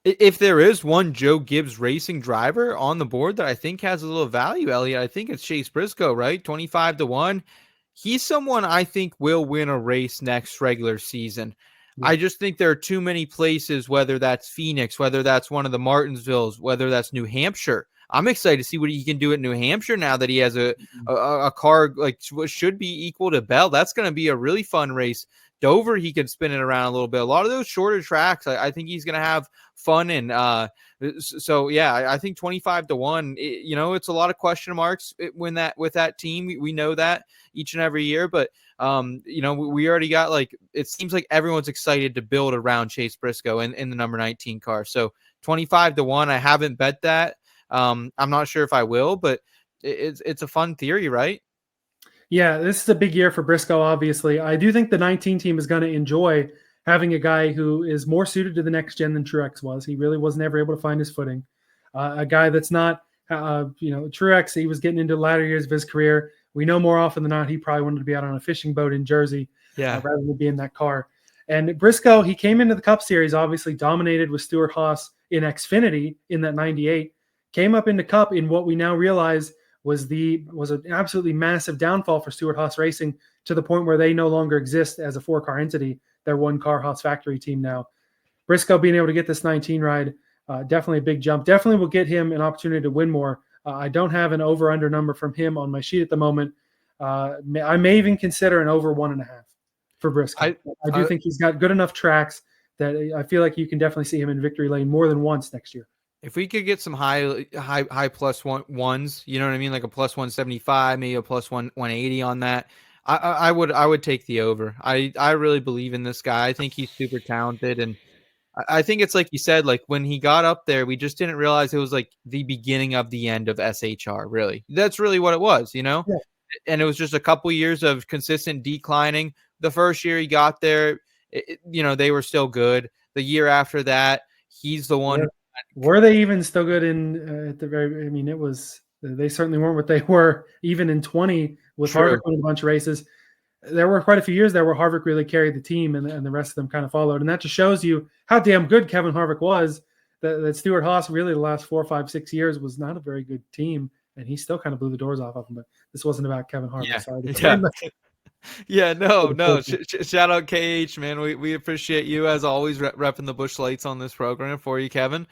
If there is one Joe Gibbs Racing driver on the board that I think has a little value, Elliot, I think it's Chase Briscoe, right? 25-1. He's someone I think will win a race next regular season. Yeah. I just think there are too many places, whether that's Phoenix, whether that's one of the Martinsvilles, whether that's New Hampshire. I'm excited to see what he can do at New Hampshire now that he has a car like should be equal to Bell. That's going to be a really fun race. Dover, he can spin it around a little bit. A lot of those shorter tracks, I think he's going to have fun. And so, yeah, I think 25-1, it's a lot of question marks with that team. We know that each and every year, but we already got it seems like everyone's excited to build around Chase Briscoe in the number 19 car. So 25-1, I haven't bet that. I'm not sure if I will, but it's a fun theory, right? Yeah, this is a big year for Briscoe, obviously. I do think the 19 team is going to enjoy having a guy who is more suited to the next gen than Truex was. He really was never able to find his footing. A guy that's not, Truex, he was getting into the latter years of his career. We know more often than not he probably wanted to be out on a fishing boat in Jersey rather than be in that car. And Briscoe, he came into the Cup Series, obviously dominated with Stewart-Haas in Xfinity in that 98, came up into Cup in what we now realize was an absolutely massive downfall for Stewart-Haas Racing, to the point where they no longer exist as a 4-car entity. They're 1-car Haas factory team now. Briscoe being able to get this 19 ride, definitely a big jump. Definitely will get him an opportunity to win more. I don't have an over-under number from him on my sheet at the moment. I may even consider an over 1.5 for Briscoe. I do think he's got good enough tracks that I feel like you can definitely see him in victory lane more than once next year. If we could get some high plus ones, you know what I mean, like a plus 175, maybe a plus 180 on that, I would take the over. I really believe in this guy. I think he's super talented, and I think it's like you said, like when he got up there, we just didn't realize it was like the beginning of the end of SHR. Really, that's really what it was, Yeah. And it was just a couple years of consistent declining. The first year he got there, they were still good. The year after that, he's the one. Were they even still good in at the very? I mean, they certainly weren't what they were even in 20 with Harvick winning a bunch of races. There were quite a few years there where Harvick really carried the team, and the rest of them kind of followed. And that just shows you how damn good Kevin Harvick was. That Stewart-Haas really the last 4, 5, 6 years was not a very good team, and he still kind of blew the doors off of him. But this wasn't about Kevin Harvick. Yeah. No. Shout out KH, man. We appreciate you as always repping the Busch Lights on this program for you, Kevin.